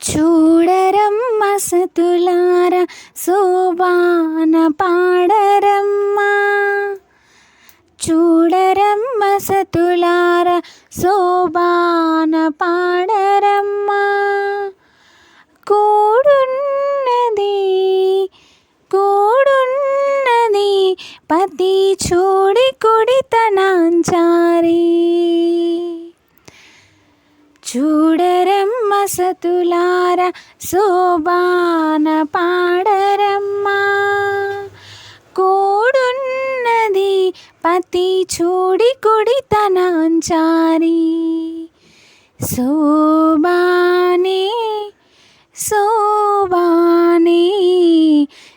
చూడరమ్మ సతులార శోభాన పాడరమ్మ. చూడరమ్మ సతులార శోభాన పాడరమ్మ. కూడున్నది కూడున్నది పతి చూడి కుడితనాంచారి. చూడరమ్మ సతులార శోభాన పాడరమ్మ. కూడున్నది పతి చూడి కుడితనాంచారి. శోభానే శోభానే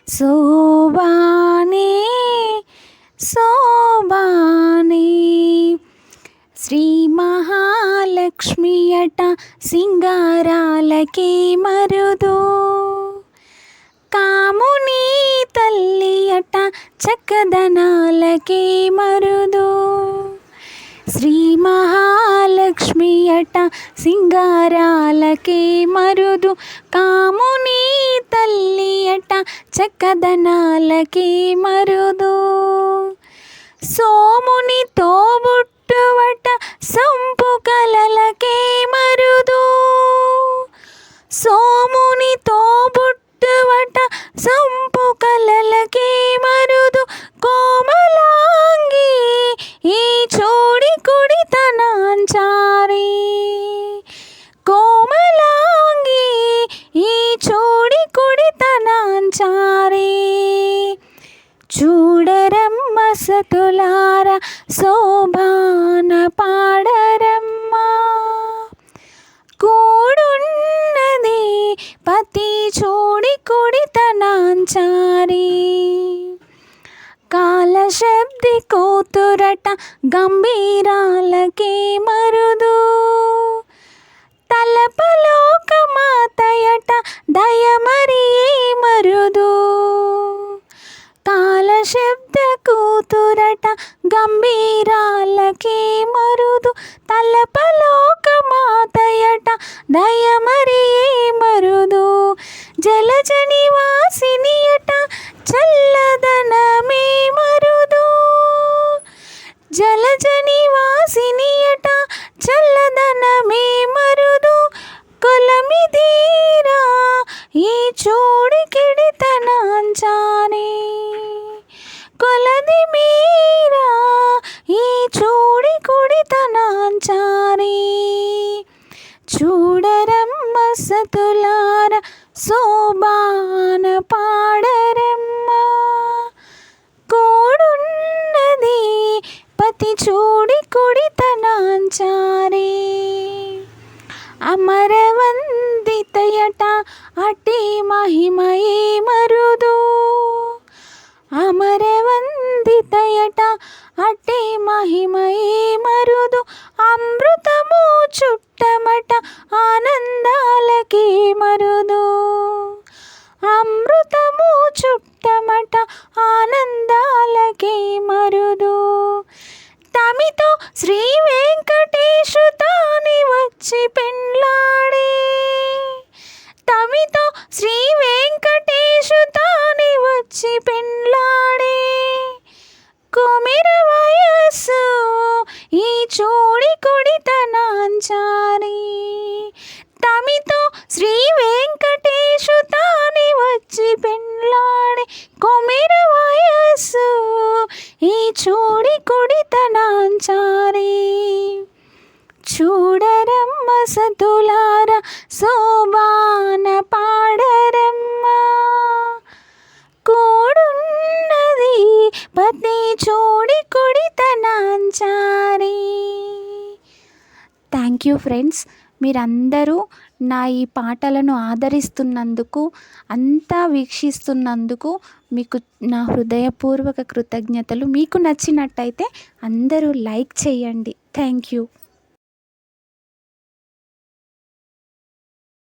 శోభానే శోభానే. శ్రీ మహాలక్ష్మి అట సింగారాలకే మరుదు. కాముని తల్లి అట చక్కదనాలకే మరుదు. శ్రీ మహాలక్ష్మి అట సింగారాలకే మరుదు. కాముని తల్లి అట చక్కదనాలకే మరుదు. సోముని తోబుట్టువట సంపు కలలకే మరుదు. సోముని తోబుట్టువట సంపు కలలకే మరుదు. కోమలాంగి ఈ చూడి కుడితనాంచారి. కోమలాంగి ఈ చూడి కుడితనాంచారి. చూడరమ్మ సతులార శోభాన పాడరమ్మ. కూడున్నది పతి చూడి కుడితనాంచారి. కాలశబ్ది కూతురట గంభీరాలకే మరుదు. తలపలోక మాతయట దయమరియే మరుదు. కాలశబ్ద కూతురట గంభీరాలకే మరుదు. తలపలోక మాతయట దయమరియే మరుదు. జలజ నివాసినియట చల్లదనమే మరుదు. జలజ నివాసినియట చల్లదనమే మరుదు. కొలమిదీరా ఈ చూడి కిడితనాంచారి. కొలది మీరా ఈ చూడి కుడితనాంచారి. చూడరమ్మ సతులార శోభాన పాడరమ్మ. కూడున్నది పతి చూడి కుడితనాంచారి. అమరవందితయట అటి మహిమయే మరుదు. అమరవందితయట అటి మహిమయే మరుదు. అమృతము చుట్టమట ఆనందాలకే మరుదు. అమృతము చుట్టమట ఆనందాలకే మరుదు. తమితో శ్రీ వెంకటేశు తాని వచ్చి పెండ్లాడే. తమితో శ్రీ వెంకటేశు తాని వచ్చి పెండ్లాడే. కుమిర వయస్సు ఈ చూడి కుడితనాంచారి. తమితో శ్రీ వెంకటేశు తాని వచ్చి పెండ్లాడే. కుమిర వయస్సు ఈ చూడి కుడితనాంచారి. చూడరమ్మ సతులార శోభాన పాడరమ్మ. కూడున్నది పతి చూడి కుడితనాంచారి. Thank you friends. మీరందరూ నా ఈ పాటలను ఆదరిస్తున్నందుకు, అంతా వీక్షిస్తున్నందుకు మీకు నా హృదయపూర్వక కృతజ్ఞతలు. మీకు నచ్చినట్టయితే అందరూ లైక్ చేయండి. Thank you.